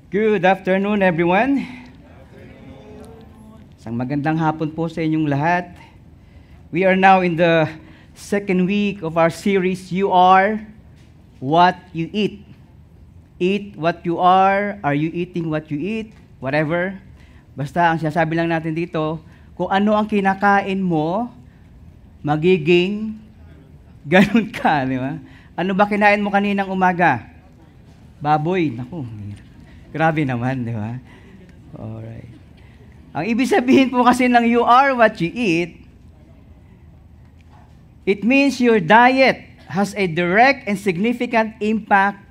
Good afternoon, everyone. Isang magandang hapon po sa inyong lahat. We are now in the second week of our series, You Are What You Eat. Eat what you are you eating what you eat? Whatever. Basta ang sinasabi lang natin dito, kung ano ang kinakain mo, magiging ganun ka, di ba? Ano ba kinain mo kaninang umaga? Baboy. Naku, grabe naman, di ba? Alright. Ang ibig sabihin po kasi ng you are what you eat, it means your diet has a direct and significant impact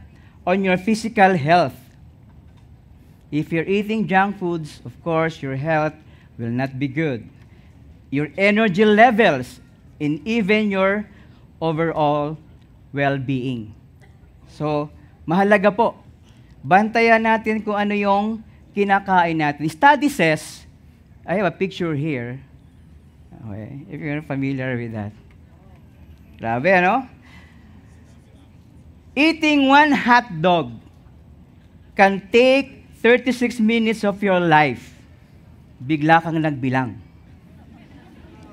on your physical health. If you're eating junk foods, of course, your health will not be good. Your energy levels and even your overall well-being. So, mahalaga po, bantayan natin kung ano yung kinakain natin. Study says, I have a picture here. Okay, if you're familiar with that. Grabe, ano? Eating one hot dog can take 36 minutes of your life. Bigla kang nagbilang.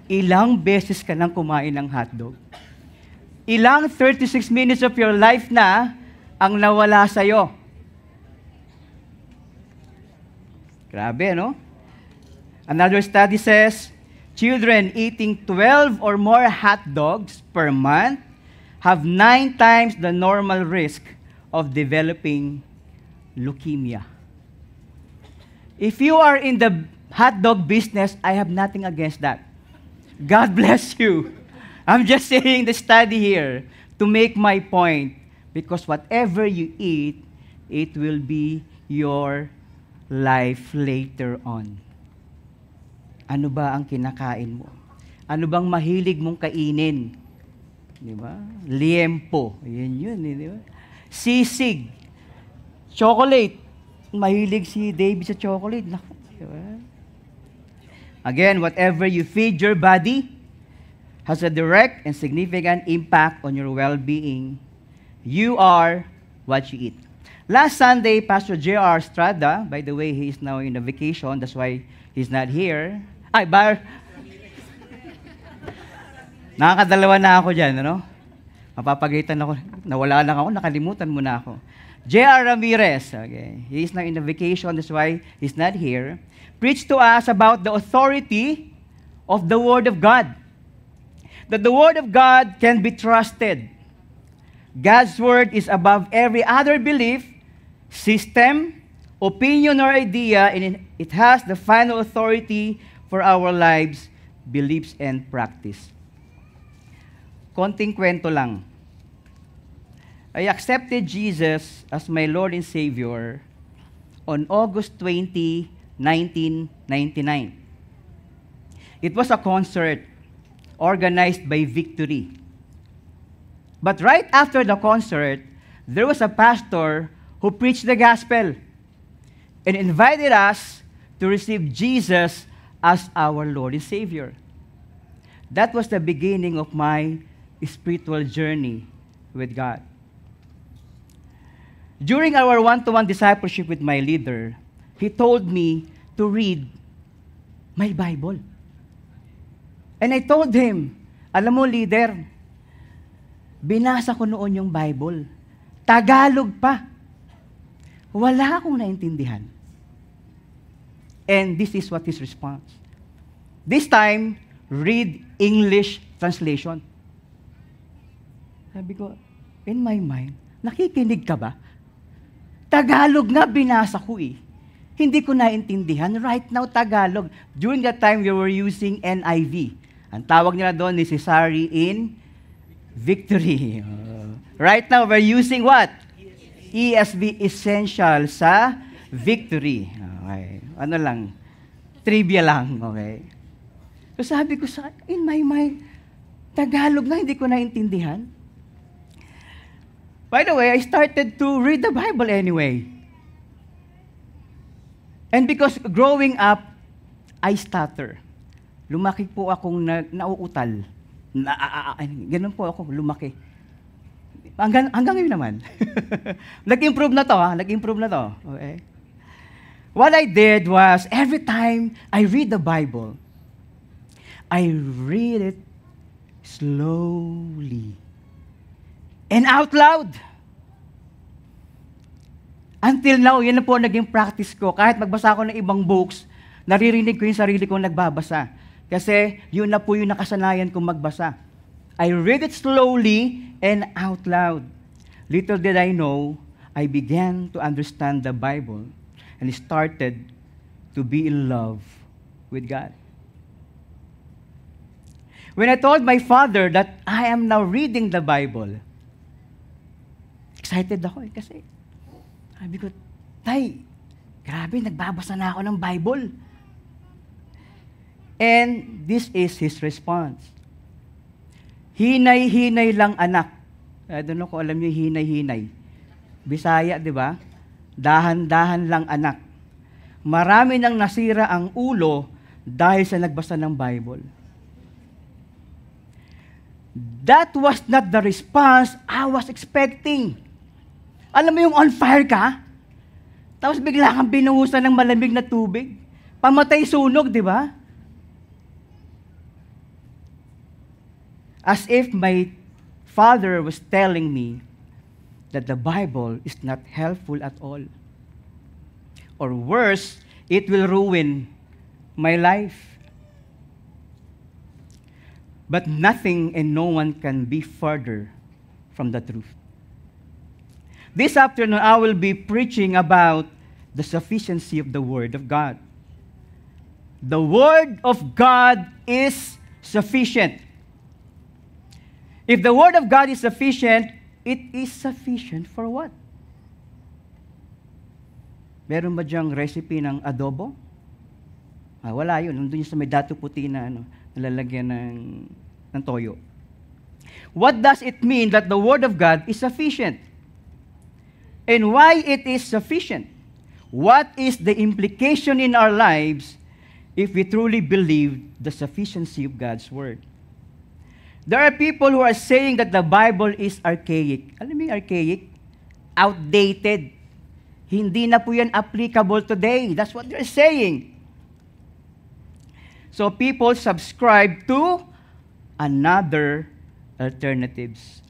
Ilang beses ka nang kumain ng hotdog? Ilang 36 minutes of your life na ang nawala sa'yo? Grabe, no? Another study says, children eating 12 or more hot dogs per month have 9 times the normal risk of developing leukemia. If you are in the hot dog business, I have nothing against that. God bless you. I'm just saying the study here to make my point, because whatever you eat, it will be your life later on. Ano ba ang kinakain mo? Ano bang mahilig mong kainin? Di ba? Liempo. Yun, di ba? Sisig. Chocolate. Mahilig si David sa chocolate. Naku, di ba? Again, whatever you feed your body has a direct and significant impact on your well-being. You are what you eat. Last Sunday, Pastor J.R. Estrada, by the way, he is now in a vacation. That's why he's not here. Ay, nakakadalawa na ako dyan, ano? Mapapagalitan ako. Nawala lang ako, nakalimutan mo na ako. J.R. Ramirez, okay, he is now in a vacation. That's why he's not here. Preached to us about the authority of the Word of God. That the Word of God can be trusted. God's Word is above every other belief, system, opinion, or idea, and it has the final authority for our lives, beliefs, and practice. Konting kwento lang. I accepted Jesus as my Lord and Savior on August 20, 1999. It was a concert organized by Victory. But right after the concert, there was a pastor who preached the gospel and invited us to receive Jesus as our Lord and Savior. That was the beginning of my spiritual journey with God. During our one-to-one discipleship with my leader, he told me to read my Bible. And I told him, alam mo, leader, binasa ko noon yung Bible. Tagalog pa. Wala akong naintindihan. And this is what his response. This time, read English translation. Sabi ko, in my mind, nakikinig ka ba? Tagalog nga binasa ko eh. Hindi ko naintindihan. Right now, Tagalog. During that time, we were using NIV. Ang tawag nila doon, necessary in Victory. Right now, we're using what? ESV, essential sa Victory. Okay. Ano lang? Trivia lang. Okay. So sabi ko in my mind, Tagalog na, hindi ko naintindihan. By the way, I started to read the Bible anyway. And because growing up, I stutter. Lumaki po akong nauutal. Ganun po ako, lumaki. Hanggang ngayon naman. Nag-improve na to, ha? Nag-improve na to. Okay? what I did was, every time I read the Bible, I read it slowly and out loud. Until now, yun na po naging practice ko. Kahit magbasa ako ng ibang books, naririnig ko yung sarili kong nagbabasa. Kasi yun na po yung nakasanayan kong magbasa. I read it slowly and out loud. Little did I know, I began to understand the Bible and started to be in love with God. When I told my father that I am now reading the Bible, excited ako kasi sabi ko, Tay, grabe, nagbabasa na ako ng Bible. And this is his response. Hinay-hinay lang anak. I don't know kung alam niyo hinay-hinay. Bisaya, di ba? Dahan-dahan lang anak. Marami nang nasira ang ulo dahil sa nagbasa ng Bible. That was not the response I was expecting. Alam mo yung on fire ka? Tapos bigla kang binuhusan ng malamig na tubig. Pamatay sunog, di ba? As if my father was telling me that the Bible is not helpful at all. Or worse, it will ruin my life. But nothing and no one can be further from the truth. This afternoon, I will be preaching about the sufficiency of the Word of God. The Word of God is sufficient. If the Word of God is sufficient, it is sufficient for what? Meron ba diyang recipe ng adobo? Wala yun. Nandun yung sa may dato puti na nalalagyan ng toyo. What does it mean that the Word of God is sufficient? And why it is sufficient? What is the implication in our lives if we truly believe the sufficiency of God's Word? There are people who are saying that the Bible is archaic. Alam mo yung archaic? Outdated. Hindi na po yan applicable today. That's what they're saying. So people subscribe to another alternatives.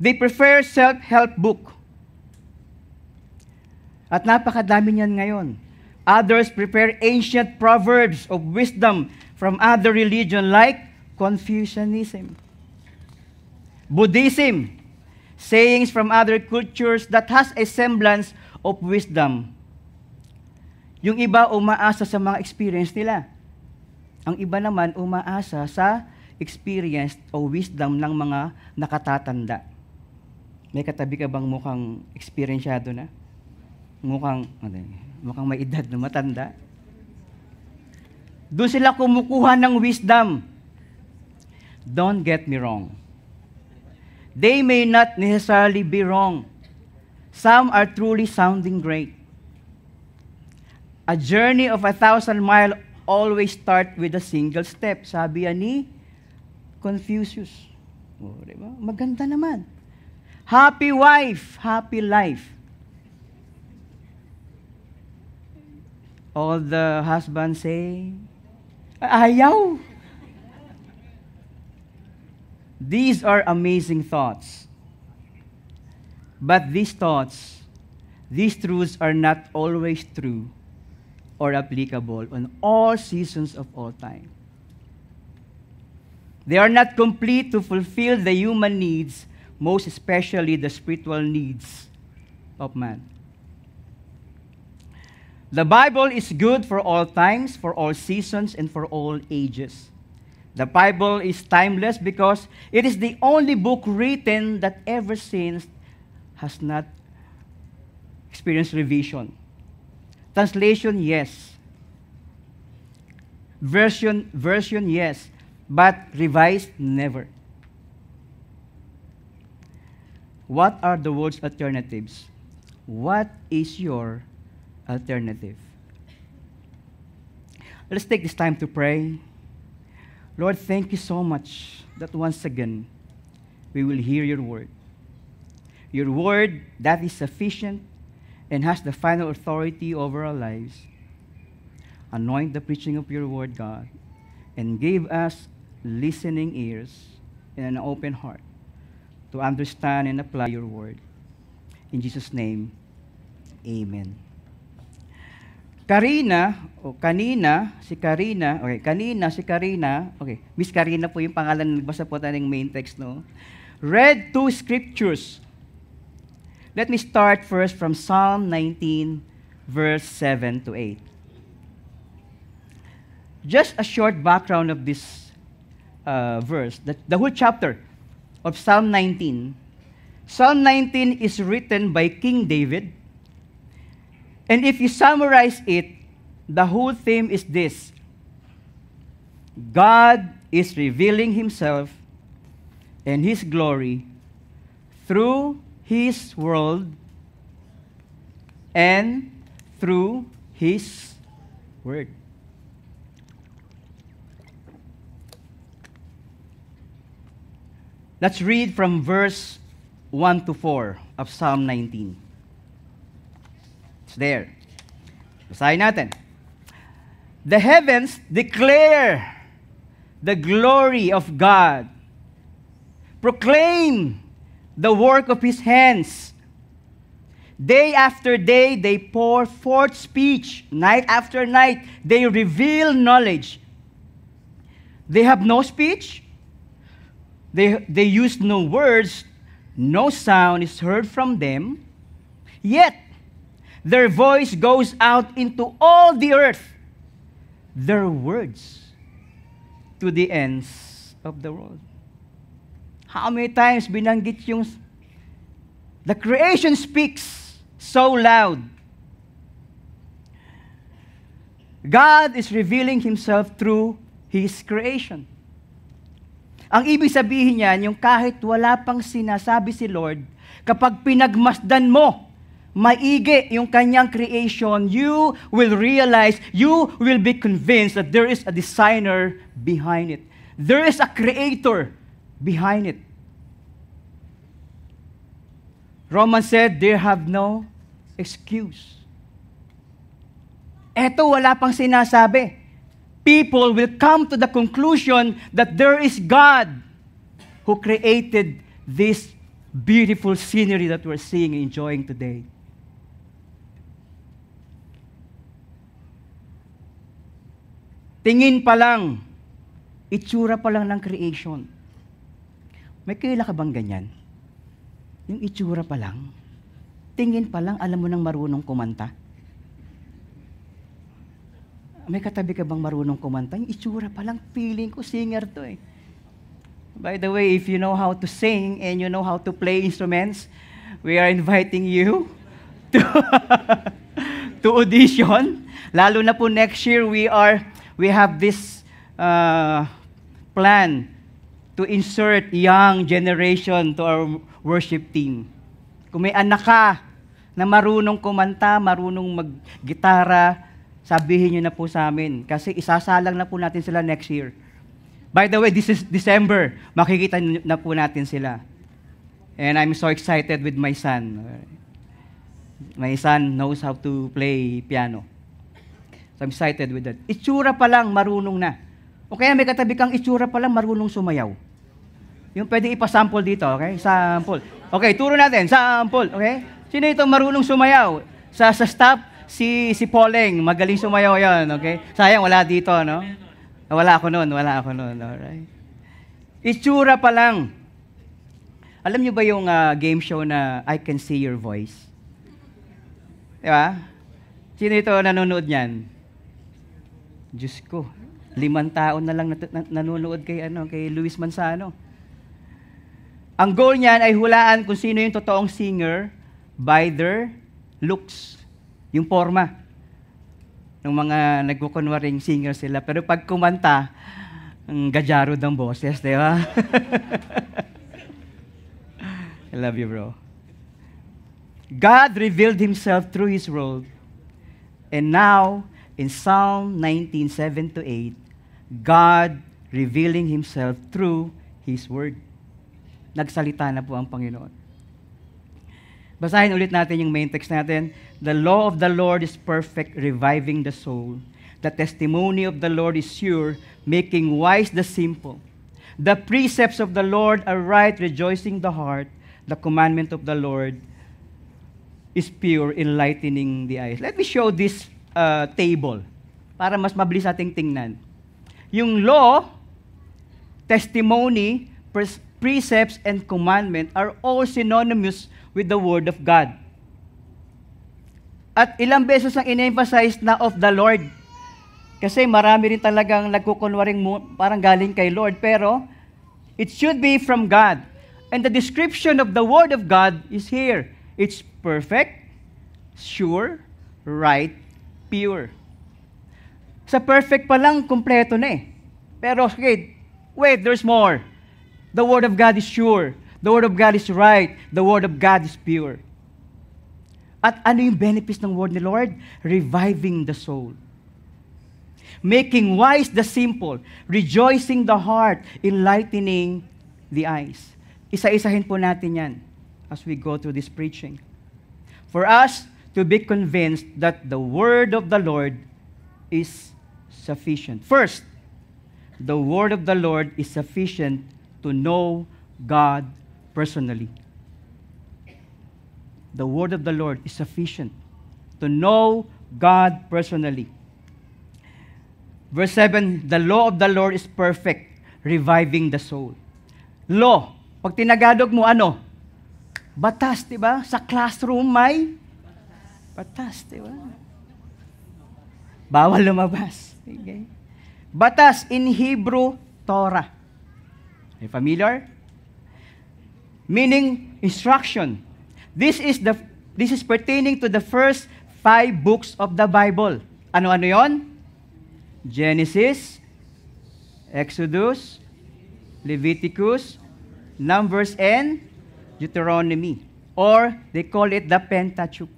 They prefer self-help book. At napakadami niyan ngayon. Others prefer ancient proverbs of wisdom from other religion like Confucianism, Buddhism, sayings from other cultures that has a semblance of wisdom. Yung iba umaasa sa mga experience nila. Ang iba naman umaasa sa experience o wisdom ng mga nakatatanda. May katabi ka bang mukhang experiensyado na? Mukhang may edad na matanda? Doon sila kumukuha ng wisdom. Don't get me wrong. They may not necessarily be wrong. Some are truly sounding great. A journey of 1,000 miles always start with a single step. Sabi ni Confucius. Diba? Maganda naman. Happy wife, happy life. All the husbands say, ayaw. These are amazing thoughts. But these thoughts, these truths are not always true or applicable on all seasons of all time. They are not complete to fulfill the human needs, most especially the spiritual needs of man. The Bible is good for all times, for all seasons, and for all ages. The Bible is timeless because it is the only book written that ever since has not experienced revision. Translation, yes. Version, yes. But revised, never. What are the world's alternatives? What is your alternative? Let's take this time to pray. Lord, thank you so much that once again we will hear your word. Your word that is sufficient and has the final authority over our lives. Anoint the preaching of your word, God, and give us listening ears and an open heart to understand and apply your word. In Jesus' name, amen. Kanina si Karina, Miss Karina po yung pangalan, nagbasa po tayo ng main text, no? Read two scriptures. Let me start first from Psalm 19, verse 7 to 8. Just a short background of this verse, the whole chapter of Psalm 19. Psalm 19 is written by King David. And if you summarize it, the whole theme is this: God is revealing himself and his glory through his world and through his word. Let's read from verse 1 to 4 of Psalm 19. It's there. Basahin natin. The heavens declare the glory of God. Proclaim the work of his hands. Day after day, they pour forth speech. Night after night, they reveal knowledge. They have no speech. They use no words. No sound is heard from them. Yet, their voice goes out into all the earth. Their words to the ends of the world. How many times binanggit yung the creation speaks so loud? God is revealing himself through his creation. Ang ibig sabihin niyan, yung kahit wala pang sinasabi si Lord, kapag pinagmasdan mo maigi yung kanyang creation, you will realize, you will be convinced that there is a designer behind it. There is a creator behind it. Romans said, they have no excuse. Eto, wala pang sinasabi. People will come to the conclusion that there is God who created this beautiful scenery that we're seeing and enjoying today. Tingin pa lang, itsura pa lang ng creation. May kilala ka bang ganyan? Yung itsura pa lang, tingin pa lang, alam mo nang marunong kumanta? May katabi ka bang marunong kumanta? Yung itsura pa lang, feeling ko singer to eh. By the way, if you know how to sing and you know how to play instruments, we are inviting you to, to audition. Lalo na po next year, we have this plan to insert young generation to our worship team. Kung may anak ka na marunong kumanta, marunong mag-gitara, sabihin nyo na po sa amin. Kasi isasalang na po natin sila next year. By the way, this is December. Makikita na po natin sila. And I'm so excited with my son. My son knows how to play piano. So I'm excited with that. Itsura pa lang, marunong na. O kaya may katabi kang itsura pa lang, marunong sumayaw. Yung pwede ipasample dito, okay? Sample. Okay, turo natin. Sample, okay? Sino ito marunong sumayaw? Sa staff, si Poleng, magaling sumayaw yan, okay? Sayang, wala dito, no? Wala ako noon, alright? Itsura pa lang. Alam niyo ba yung game show na I Can See Your Voice? Di ba? Sino ito nanonood niyan? Diyos ko, 5 taon na lang nanonood kay Luis Manzano. Ang goal niyan ay hulaan kung sino yung totoong singer by their looks, yung forma ng mga nagkukunwaring singer sila. Pero pag kumanta, ang gadyaro ng boses, di ba? I love you, bro. God revealed himself through his word. And now, in Psalm 19:7-8, God revealing himself through his word. Nagsalita na po ang Panginoon. Basahin ulit natin yung main text natin. The law of the Lord is perfect, reviving the soul. The testimony of the Lord is sure, making wise the simple. The precepts of the Lord are right, rejoicing the heart. The commandment of the Lord is pure, enlightening the eyes. Let me show this table para mas mabilis ating tingnan. Yung law, testimony, precepts, and commandment are all synonymous with the Word of God. At ilang beses ang in-emphasize na of the Lord. Kasi marami rin talagang nagkukunwaring parang galing kay Lord, pero it should be from God. And the description of the Word of God is here. It's perfect, sure, right, pure. Sa perfect pa lang, kumpleto na eh. Pero, okay, wait, there's more. The Word of God is sure. The Word of God is right. The Word of God is pure. At ano yung benefits ng Word ni Lord? Reviving the soul. Making wise the simple. Rejoicing the heart. Enlightening the eyes. Isa-isahin po natin yan as we go through this preaching. For us to be convinced that the Word of the Lord is sufficient. First, the Word of the Lord is sufficient to know God personally. The Word of the Lord is sufficient to know God personally. Verse 7, the law of the Lord is perfect, reviving the soul. Law, pag tinagalog mo ano? Batas, di ba? Sa classroom may batas, di ba? Bawal lumabas. Okay. Batas in Hebrew, Torah. Are you familiar? Meaning instruction. This is pertaining to the first 5 books of the Bible. Ano-ano 'yon? Genesis, Exodus, Leviticus, Numbers, and Deuteronomy. Or they call it the Pentateuch.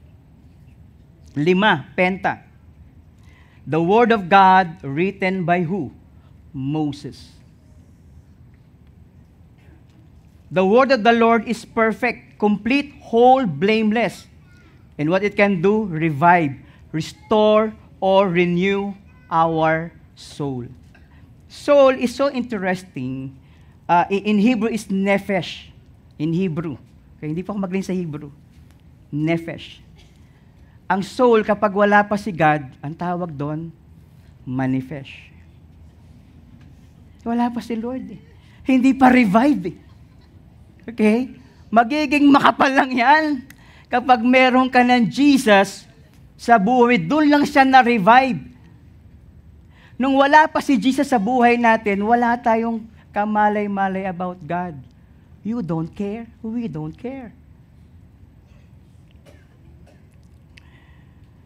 5, Penta. The Word of God written by who? Moses. The Word of the Lord is perfect, complete, whole, blameless. And what it can do? Revive, restore, or renew our soul. Soul is so interesting. In Hebrew is nefesh. In Hebrew. Okay, hindi pa ako magaling sa Hebrew. Nefesh. Ang soul, kapag wala pa si God, ang tawag doon, manifest. Wala pa si Lord eh. Hindi pa revive eh. Okay? Magiging makapal lang yan. Kapag meron ka ng Jesus sa buhay, doon lang siya na-revive. Nung wala pa si Jesus sa buhay natin, wala tayong kamalay-malay about God. You don't care, we don't care.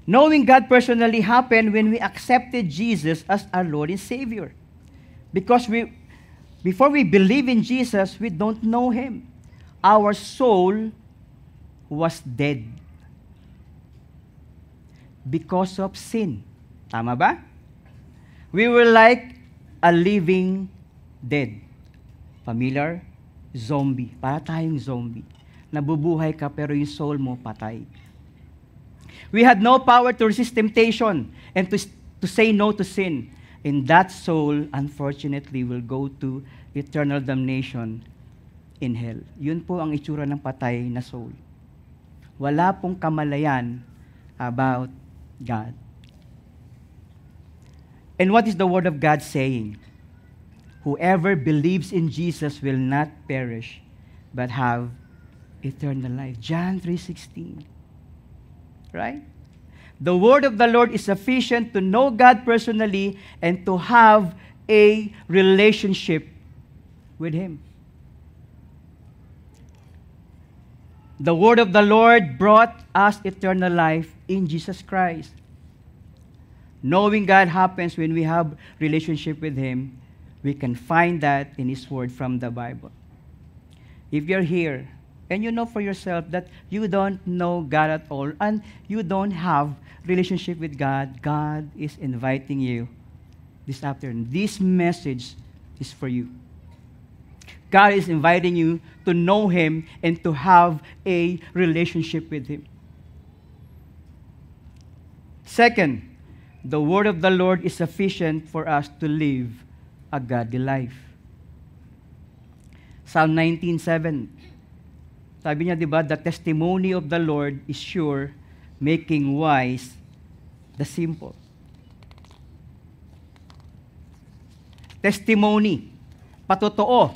Knowing God personally happened when we accepted Jesus as our Lord and Savior. Because before we believe in Jesus, we don't know Him. Our soul was dead because of sin. Tama ba? We were like a living dead. Familiar? Zombie. Para tayong zombie. Nabubuhay ka pero yung soul mo patay. We had no power to resist temptation and to say no to sin. And that soul, unfortunately, will go to eternal damnation in hell. Yun po ang itsura ng patay na soul. Wala pong kamalayan about God. And what is the Word of God saying? Whoever believes in Jesus will not perish, but have eternal life. John 3:16. Right? The Word of the Lord is sufficient to know God personally and to have a relationship with Him. The Word of the Lord brought us eternal life in Jesus Christ. Knowing God happens when we have relationship with Him. We can find that in His Word from the Bible. If you're here, and you know for yourself that you don't know God at all, and you don't have relationship with God, God is inviting you this afternoon. This message is for you. God is inviting you to know Him and to have a relationship with Him. Second, the word of the Lord is sufficient for us to live a godly life. Psalm 19:7. Sabi niya, di ba, the testimony of the Lord is sure, making wise the simple. Testimony, patotoo,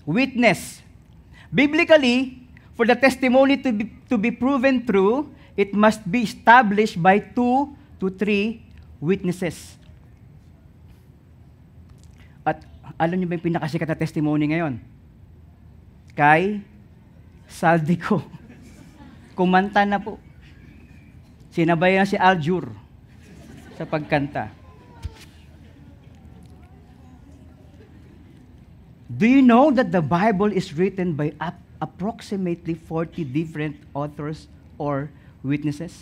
witness. Biblically, for the testimony to be proven true, it must be established by 2 to 3 witnesses. At alam niyo ba yung pinakasikat na testimony ngayon? Kay Saldico. Kumanta na po. Sinabayan si Aljur sa pagkanta. Do you know that the Bible is written by approximately 40 different authors or witnesses?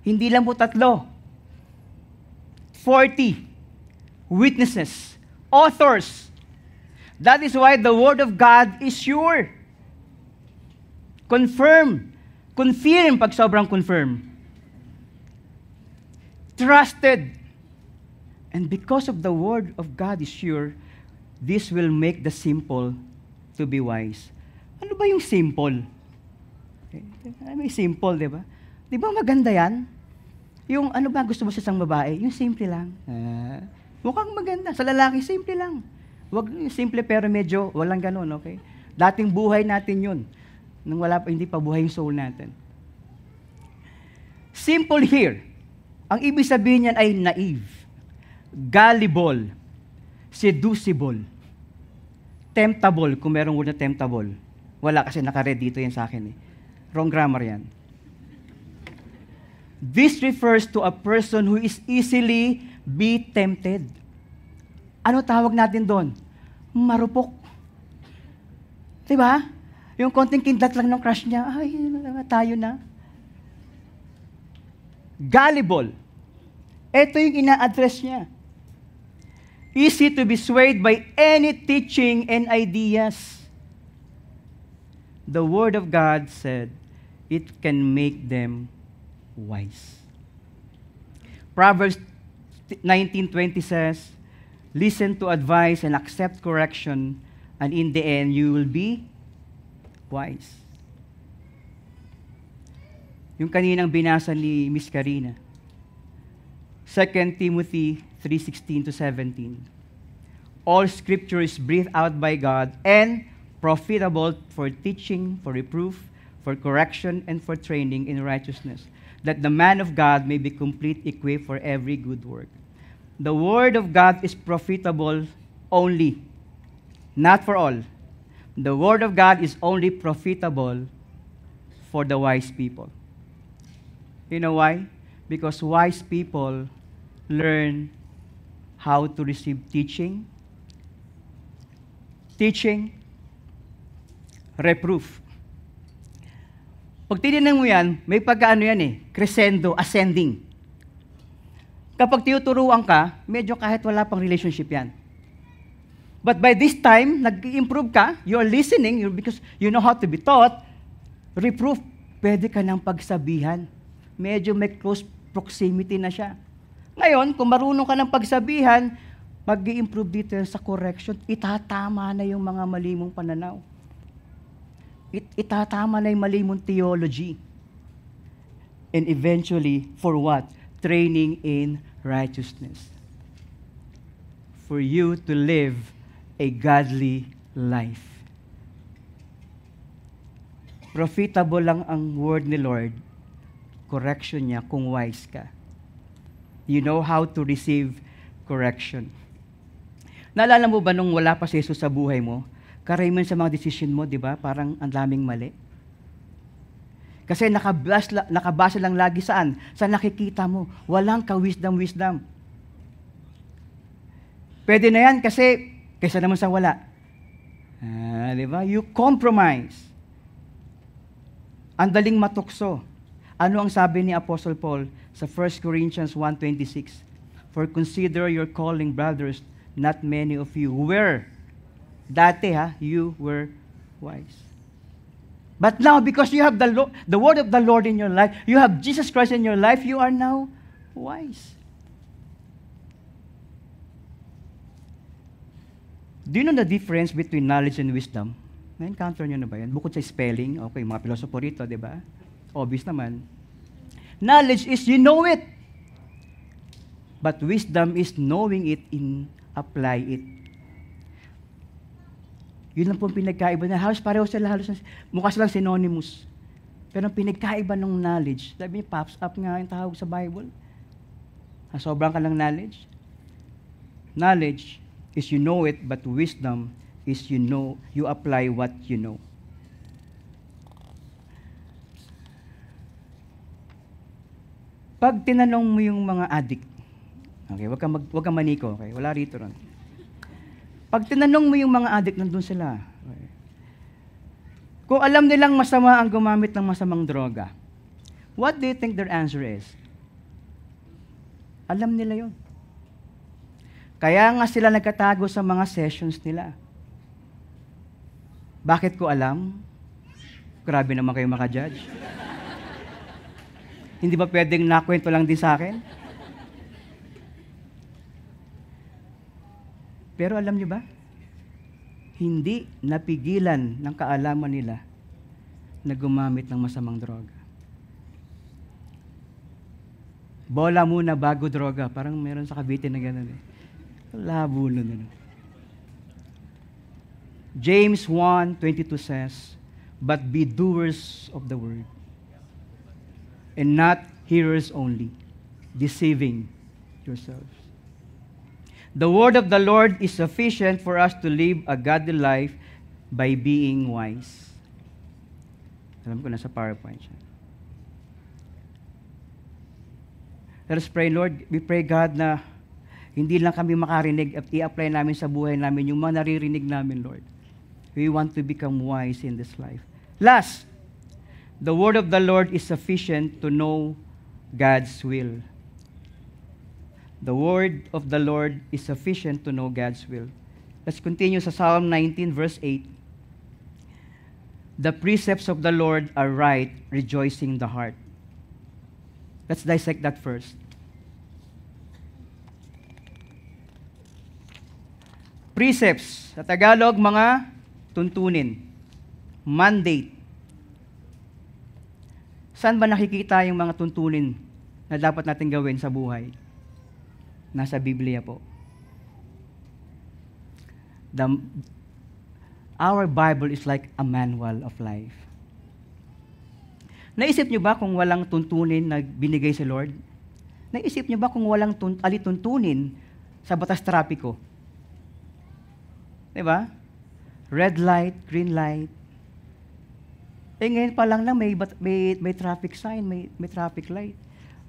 Hindi lang po 3. 40 witnesses, authors. That is why the Word of God is sure. Confirm pag sobrang confirm. Trusted. And because of the Word of God is sure, this will make the simple to be wise. Ano ba yung simple? May simple, di ba? Di ba maganda yan? Yung ano ba gusto mo sa isang babae? Yung simple lang. Mukhang maganda. Sa lalaki, simple lang. Wag simple pero medyo walang ganun, okay? Dating buhay natin yun. Nung hindi pa buhay yung soul natin. Simple here. Ang ibig sabihin niyan ay naive, gullible, seducible, temptable, kung merong word na temptable. Wala kasi naka-read dito yan sa akin. Wrong grammar yan. This refers to a person who is easily be tempted. Ano tawag natin doon? Marupok. Diba? Yung konting kindat lang ng crush niya, ay, tayo na. Gullible. Ito yung ina-address niya. Easy to be swayed by any teaching and ideas. The Word of God said, it can make them wise. Proverbs 19:20 says, listen to advice and accept correction, and in the end, you will be wise. Yung kaninang binasa ni Miss Karina, 2 Timothy 3:16-17. All Scripture is breathed out by God and profitable for teaching, for reproof, for correction, and for training in righteousness, that the man of God may be complete, equipped for every good work. The Word of God is profitable only, not for all. The Word of God is only profitable for the wise people. You know why? Because wise people learn how to receive teaching, reproof. Pag tinignan mo yan, may pagkaano yan crescendo, ascending. Kapag tinuturuan ka, medyo kahit wala pang relationship yan. But by this time, nag-improve ka, you're listening, because you know how to be taught, reproof, pwede ka ng pagsabihan. Medyo may close proximity na siya. Ngayon, kung marunong ka ng pagsabihan, mag-i-improve dito sa correction, itatama na yung mga mali mong pananaw. Itatama na yung mali mong theology. And eventually, for what? Training in righteousness. For you to live a godly life. Profitable lang ang word ni Lord, correction niya kung wise ka. You know how to receive correction. Naalala mo ba nung wala pa si Jesus sa buhay mo, karamihan sa mga decision mo, di ba, parang ang daming mali? Kasi nakabasa lang lagi saan? Sa nakikita mo. Walang ka-wisdom. Pwede na yan kasi kaysa naman sa wala. Di ba? You compromise. Ang daling matukso. Ano ang sabi ni Apostle Paul sa 1 Corinthians 1:26? For consider your calling, brothers, not many of you were. Dati you were wise. But now, because you have the word of the Lord in your life, you have Jesus Christ in your life, you are now wise. Do you know the difference between knowledge and wisdom? Na-encounter nyo na ba yan? Bukod sa spelling, okay, mga pilosopo rito, di ba? Obvious naman. Knowledge is you know it. But wisdom is knowing it and apply it. Yun lang po ang pinagkaiba na halos pareho sila, mukha silang synonymous. Pero ang pinagkaiba ng knowledge, sabi niya, pops up nga yung tawag sa Bible. Sobrang ka ng knowledge. Knowledge is you know it, but wisdom is you apply what you know. Pag tinanong mo yung mga addict, okay, wag kang maniko, okay? Wala rito ron. Pag tinanong mo yung mga addict, nandun sila. Okay. Kung alam nilang masama ang gumamit ng masamang droga, what do you think their answer is? Alam nila yun. Kaya nga sila nagkatago sa mga sessions nila. Bakit ko alam? Grabe naman kayo makajudge. Hindi ba pwedeng nakwento lang din sa akin? Pero alam niyo ba? Hindi napigilan ng kaalaman nila na gumamit ng masamang droga. Bola muna bago droga. Parang meron sa Cavite na gano'n eh. Labo nun. James 1:22 says, "But be doers of the word, and not hearers only, deceiving yourselves." The word of the Lord is sufficient for us to live a godly life by being wise. Alam ko nasa PowerPoint siya. Let us pray, Lord. We pray, God, na hindi lang kami makarinig at i-apply namin sa buhay namin yung mga naririnig namin, Lord. We want to become wise in this life. Last, the word of the Lord is sufficient to know God's will. The word of the Lord is sufficient to know God's will. Let's continue sa Psalm 19, verse 8. The precepts of the Lord are right, rejoicing the heart. Let's dissect that first. Precepts, sa Tagalog, mga tuntunin. Mandate. Saan ba nakikita yung mga tuntunin na dapat natin gawin sa buhay? Nasa Biblia po. Our Bible is like a manual of life. Naisip niyo ba kung walang tuntunin na binigay si Lord? Naisip niyo ba kung walang alituntunin sa batas trapiko? Diba? Red light, green light. Ngayon pa lang may traffic sign, may traffic light.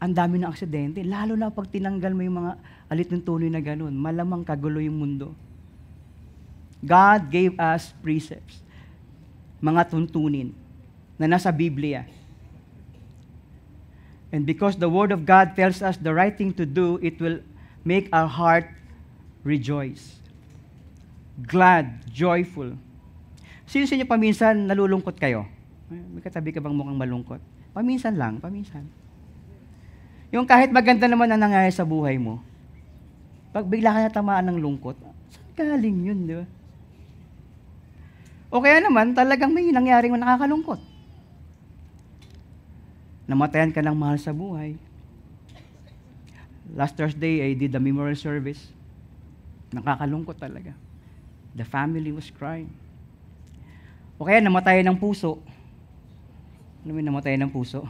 Ang dami ng aksidente, lalo na pag tinanggal mo yung mga alituntunin na ganun, malamang kagulo yung mundo. God gave us precepts, mga tuntunin na nasa Biblia. And because the Word of God tells us the right thing to do, it will make our heart rejoice. Glad, joyful. Sino sa inyo paminsan nalulungkot kayo? May katabi ka bang mukhang malungkot? Paminsan lang, paminsan. Yung kahit maganda naman ang nangyayari sa buhay mo, pag bigla ka natamaan ng lungkot, saan galing yun, di ba? O kaya naman, talagang may nangyaring nakakalungkot. Namatayan ka ng mahal sa buhay. Last Thursday, I did the memorial service. Nakakalungkot talaga. The family was crying. O kaya namatayan ng puso. Ano may namatayan ng puso?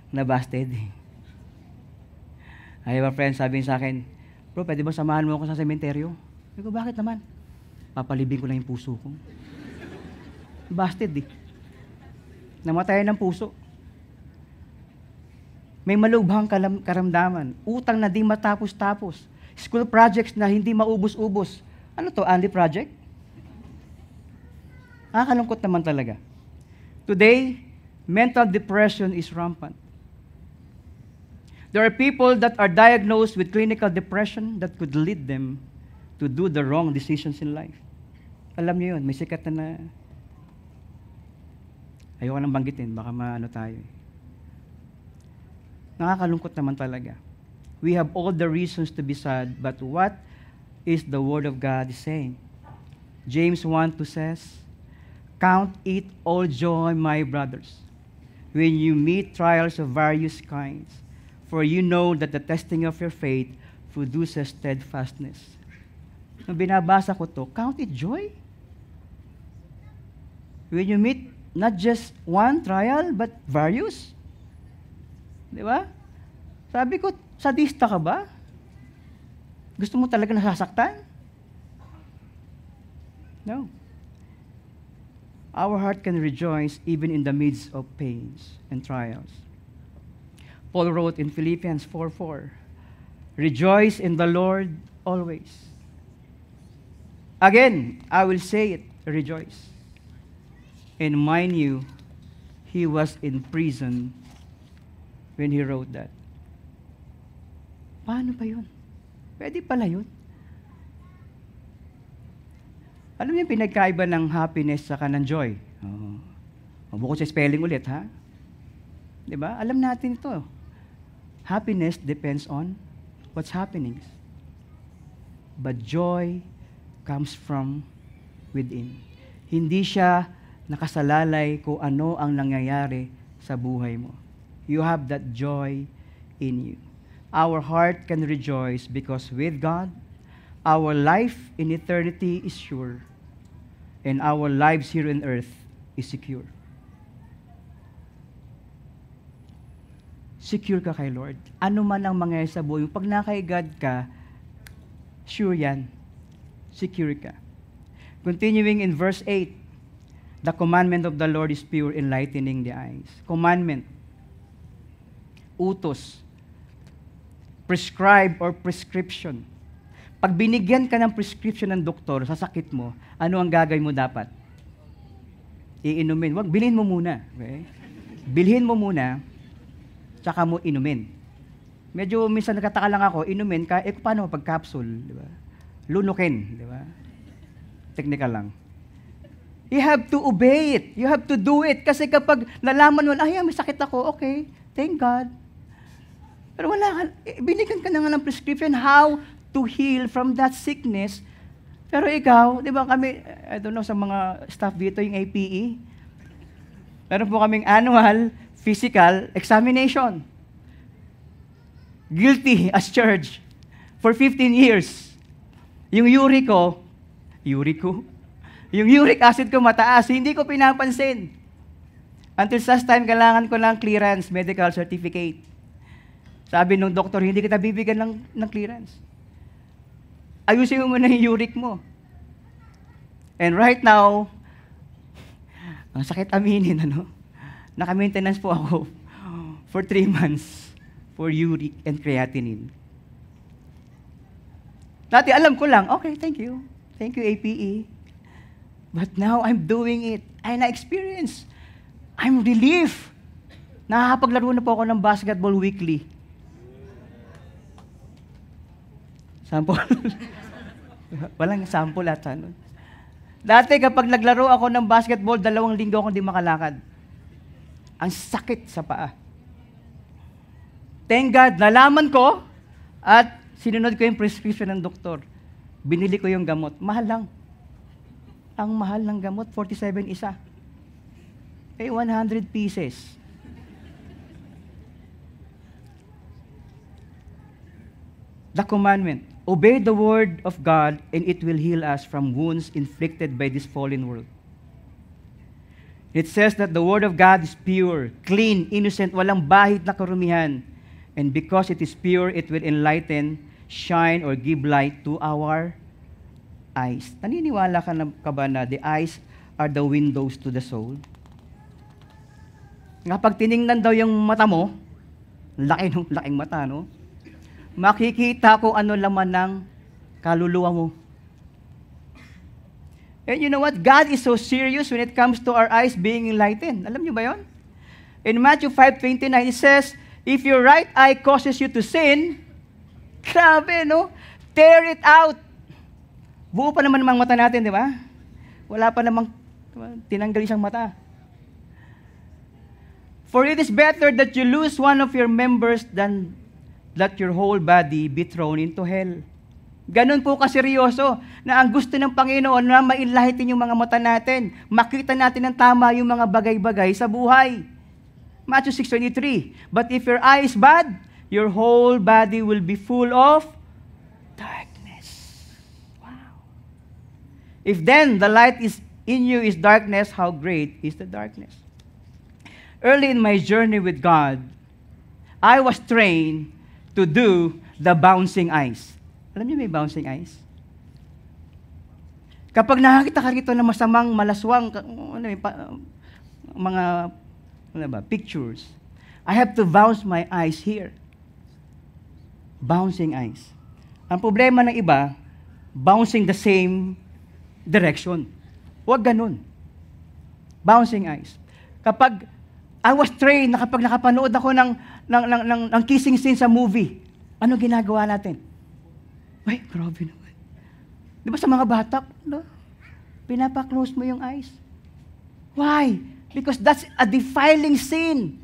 Nabasted. I have a friend sabi sa akin, "Bro, pwede ba samahan mo ako sa sementeryo?" Sabi ko, "Bakit naman?" "Papalibing ko lang yung puso ko." Busted eh. Namatayan ng puso. May malubhang karamdaman. Utang na di matapos-tapos. School projects na hindi maubos-ubos. Ano to, Andy Project? Nakakalungkot naman talaga. Today, mental depression is rampant. There are people that are diagnosed with clinical depression that could lead them to do the wrong decisions in life. Alam niyo yun, may sikat na ayoko nang banggitin, baka maano tayo. Nakakalungkot naman talaga. We have all the reasons to be sad, but what is the Word of God saying? James 1:2 says, "Count it all joy, my brothers, when you meet trials of various kinds, for you know that the testing of your faith produces steadfastness." Nung binabasa ko to, count it joy. When you meet not just one trial, but various. Di ba? Sabi ko, sadista ka ba? Gusto mo talaga nasasaktan? No. Our heart can rejoice even in the midst of pains and trials. Paul wrote in Philippians 4:4, "Rejoice in the Lord always." Again, I will say it, rejoice. And mind you, he was in prison when he wrote that. Paano pa yun? Pwede pala yun. Alam niyo yung pinagkaiba ng happiness sa ng joy? Bukod sa spelling ulit, ha? Diba? Alam natin ito. Happiness depends on what's happening. But joy comes from within. Hindi siya nakasalalay kung ano ang nangyayari sa buhay mo. You have that joy in you. Our heart can rejoice because with God, our life in eternity is sure, and our lives here on earth is secure. Secure ka kay Lord. Ano man ang mangyayari sa buhay mo, pag nakay God ka, sure yan. Secure ka. Continuing in verse 8, the commandment of the Lord is pure, enlightening the eyes. Commandment. Utos. Prescribe or prescription. Pag binigyan ka ng prescription ng doktor sa sakit mo, ano ang gagawin mo dapat? Iinumin. Wag, bilhin mo muna. Okay? Bilhin mo muna, tsaka mo inumin. Medyo minsan nagtataka lang ako, inumin ka, paano pag capsule? Di ba? Lunukin. Di ba? Technical lang. You have to obey it. You have to do it. Kasi kapag nalaman mo, may sakit ako, okay, thank God. Pero wala ka, binigyan ka na nga ng prescription how to heal from that sickness. Pero ikaw, di ba kami, I don't know, sa mga staff dito, yung APE, meron po kaming annual physical examination. Guilty as charged for 15 years. Yung uric acid ko mataas, hindi ko pinapansin. Until such time, kailangan ko ng clearance, medical certificate. Sabi nung doktor, hindi kita bibigyan ng clearance. Ayusin mo muna yung uric mo. And right now, ang sakit aminin, naka-maintenance po ako for 3 months for uric and creatinine. Dati alam ko lang, okay, thank you. Thank you, APE. But now I'm doing it. And I experience. I'm relieved. Nakakapaglaro na po ako ng basketball weekly. Sample. Walang sample at ano. Dati kapag naglaro ako ng basketball, 2 linggo akong di makalakad. Ang sakit sa paa. Thank God, nalaman ko at sinunod ko yung prescription ng doktor. Binili ko yung gamot. Mahal lang. Ang mahal ng gamot, 47 isa. 100 pieces. The commandment. Obey the word of God and it will heal us from wounds inflicted by this fallen world. It says that the word of God is pure, clean, innocent, walang bahid na karumihan. And because it is pure, it will enlighten, shine, or give light to our eyes. Naniniwala ka ba na the eyes are the windows to the soul? Kapag tiningnan daw yung mata mo, laking mata, no? Makikita ko ano laman ng kaluluwa mo. And you know what? God is so serious when it comes to our eyes being enlightened. Alam niyo ba yon? In Matthew 5:29, it says, If your right eye causes you to sin, grabe, no? Tear it out. Buo pa naman ang mata natin, di ba? Wala pa namang tinanggal isang mata. For it is better that you lose one of your members than that your whole body be thrown into hell. Ganun po kaseryoso na ang gusto ng Panginoon na mailahitin yung mga mata natin. Makita natin ng tama yung mga bagay-bagay sa buhay. Matthew 6:23. But if your eye is bad, your whole body will be full of darkness. Wow. If then the light is in you is darkness, how great is the darkness? Early in my journey with God, I was trained to do the bouncing eyes. Alam niyo may bouncing eyes? Kapag nakakita ka rito ng masamang, malaswang, mga pictures, I have to bounce my eyes here. Bouncing eyes. Ang problema ng iba, bouncing the same direction. Huwag ganun. Bouncing eyes. Kapag I was trained na kapag nakapanood ako ng kissing scene sa movie, ano ginagawa natin? Ay, grabe naman. Di ba sa mga bata, no? Pinapa-close mo yung eyes. Why? Because that's a defiling sin.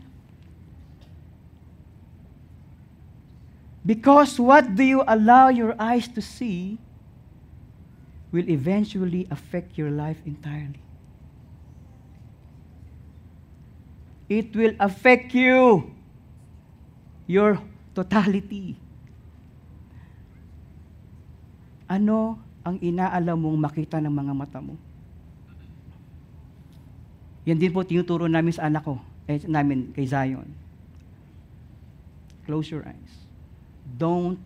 Because what do you allow your eyes to see will eventually affect your life entirely. It will affect you, your totality. Ano ang inaalam mong makita ng mga mata mo? Yan din po tinuturo namin sa anak ko, namin kay Zion. Close your eyes. Don't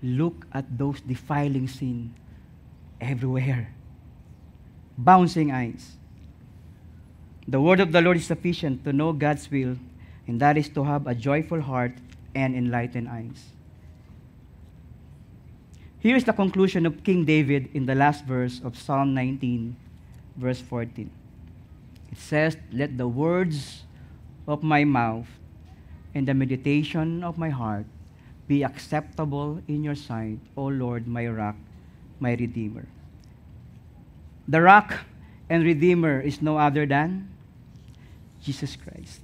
look at those defiling sin everywhere. Bouncing eyes. The word of the Lord is sufficient to know God's will, and that is to have a joyful heart and enlightened eyes. Here's the conclusion of King David in the last verse of Psalm 19, verse 14. It says, "Let the words of my mouth and the meditation of my heart be acceptable in your sight, O Lord, my rock, my redeemer." The rock and redeemer is no other than Jesus Christ.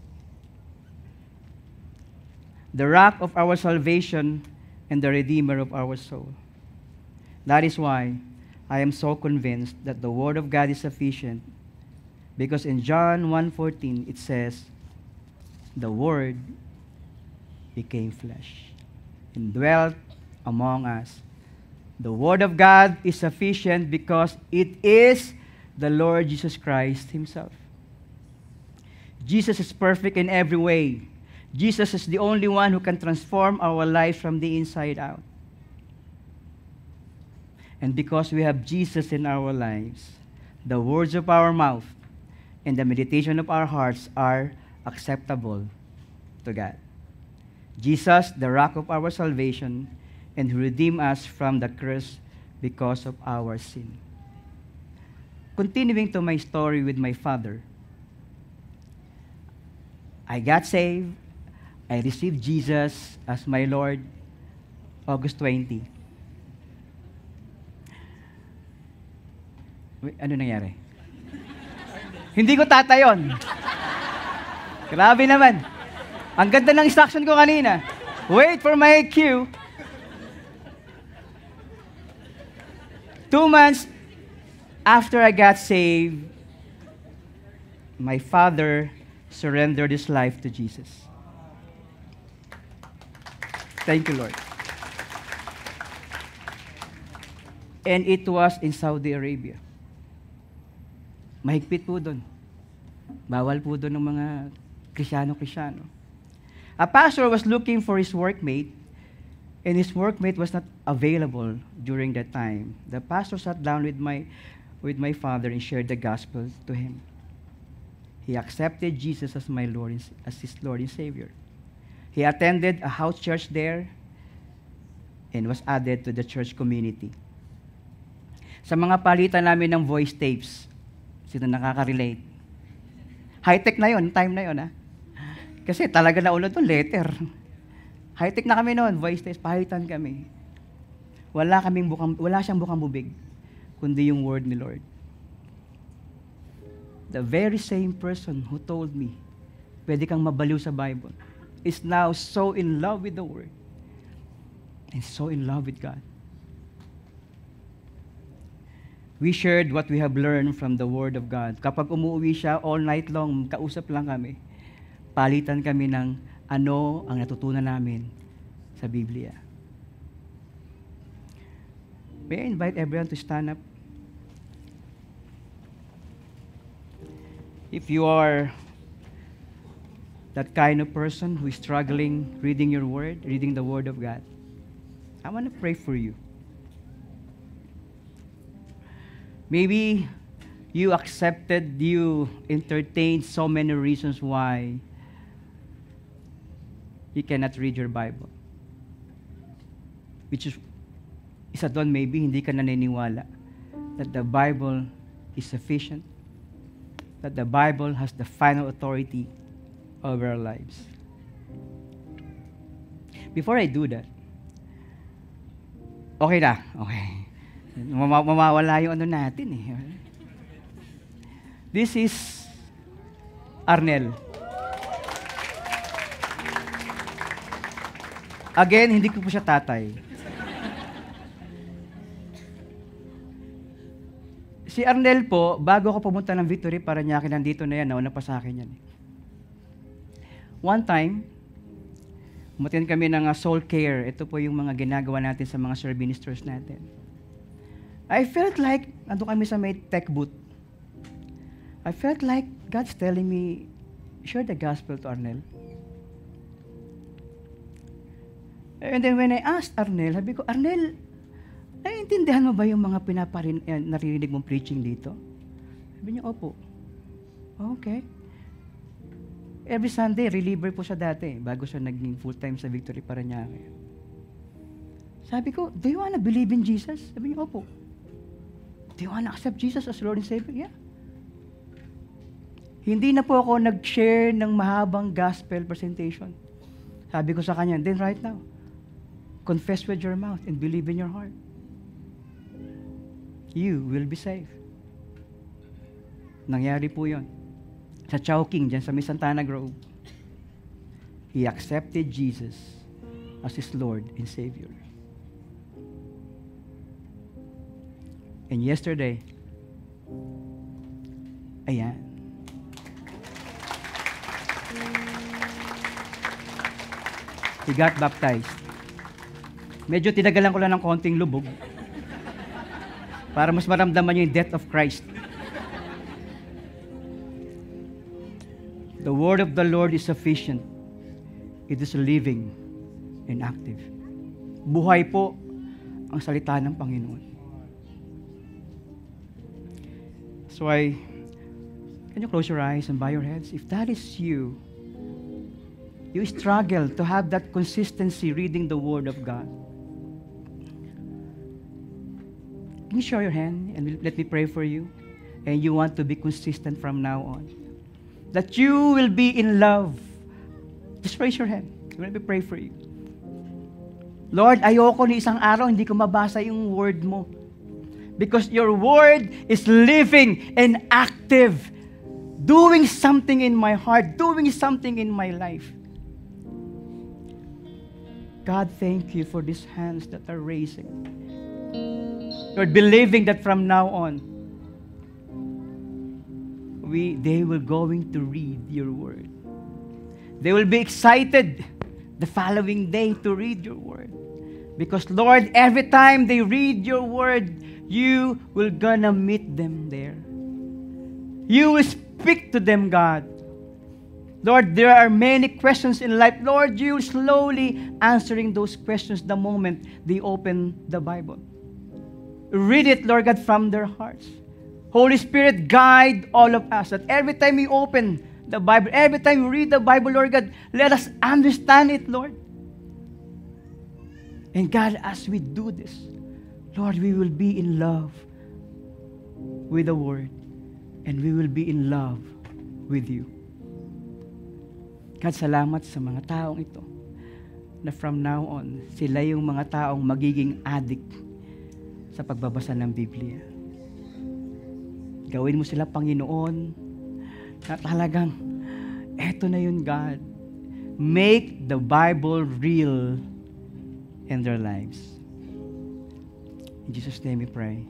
The rock of our salvation and the redeemer of our soul. That is why I am so convinced that the Word of God is sufficient, because in John 1:14 it says, "The Word became flesh and dwelt among us." The Word of God is sufficient because it is the Lord Jesus Christ Himself. Jesus is perfect in every way. Jesus is the only one who can transform our life from the inside out. And because we have Jesus in our lives, the words of our mouth and the meditation of our hearts are acceptable to God. Jesus, the rock of our salvation, and who redeemed us from the curse because of our sin. Continuing to my story with my father, I got saved. I received Jesus as my Lord August 20. Wait, ano nangyari? Hindi ko tatayon. Grabe naman. Ang ganda ng instruction ko kanina. Wait for my cue. 2 months after I got saved, my father surrendered his life to Jesus. Thank you, Lord. And it was in Saudi Arabia. Mahigpit po doon. Bawal po doon ng mga Krisyano. A pastor was looking for his workmate, and his workmate was not available during that time. The pastor sat down with my father and shared the gospel to him. He accepted Jesus as as his Lord and Savior. He attended a house church there and was added to the church community. Sa mga palitan namin ng voice tapes, sino nakaka-relate? High-tech na yon, time na yon, ha? Kasi talaga nauna doon, letter. High-tech na kami noon, voice test, pahitan kami. Wala siyang bukang bubig, kundi yung word ni Lord. The very same person who told me, pwede kang mabaliw sa Bible, is now so in love with the word and so in love with God. We shared what we have learned from the Word of God. Kapag umuwi siya, all night long, kausap lang kami. Palitan kami ng ano ang natutunan namin sa Biblia. May I invite everyone to stand up? If you are that kind of person who is struggling reading your word, reading the Word of God, I want to pray for you. Maybe you entertained so many reasons why you cannot read your Bible. Which is, isa doon maybe hindi ka naniniwala that the Bible is sufficient, that the Bible has the final authority over our lives. Before I do that, okay na, okay. Mamawala yung ano natin eh. This is Arnel. Again, hindi ko po siya tatay. Si Arnel po, bago ako pumunta ng Victory, Parañaque, nandito na yan, nauna pa sa akin yan. One time, umattend kami ng soul care. Ito po yung mga ginagawa natin sa mga serve ministers natin. I felt like, ando kami sa may tech booth. I felt like God's telling me, share the gospel to Arnel. And then when I asked Arnel, sabi ko, Arnel, naiintindihan mo ba yung mga naririnig mong preaching dito? Sabi niya, opo. Okay. Every Sunday, reliever po siya dati, bago siya naging full-time sa Victory Parañaque. Sabi ko, do you wanna believe in Jesus? Sabi niya, opo. Do you wanna accept Jesus as Lord and Savior? Yeah. Hindi na po ako nag-share ng mahabang gospel presentation. Sabi ko sa kanya, then right now, confess with your mouth and believe in your heart. You will be saved. Nangyari po yun. Sa Chowking, dyan sa Santana Grove. He accepted Jesus as his Lord and Savior. And yesterday, ayan. He got baptized. Medyo tinagalan ko lang ng konting lubog para mas maramdaman niyo yung death of Christ. The word of the Lord is sufficient. It is living and active. Buhay po ang salita ng Panginoon. So can you close your eyes and bow your heads? If that is you, you struggle to have that consistency reading the Word of God. Can you show your hand and let me pray for you? And you want to be consistent from now on. That you will be in love. Just raise your hand. Let me pray for you. Lord, ayoko ni isang araw hindi ko mabasa yung Word mo. Because your Word is living and active. Doing something in my heart. Doing something in my life. God, thank you for these hands that are raising. Lord, believing that from now on, they will going to read your word. They will be excited the following day to read your word. Because Lord, every time they read your word, you will gonna meet them there. You will speak to them, God. Lord, there are many questions in life. Lord, you slowly answering those questions the moment they open the Bible. Read it, Lord God, from their hearts. Holy Spirit, guide all of us that every time we open the Bible, every time we read the Bible, Lord God, let us understand it, Lord. And God, as we do this, Lord, we will be in love with the Word, and we will be in love with you. God, salamat sa mga taong ito na from now on, sila yung mga taong magiging addict sa pagbabasa ng Biblia. Gawin mo sila Panginoon na talagang, eto na yun, God. Make the Bible real in their lives. In Jesus' name we pray.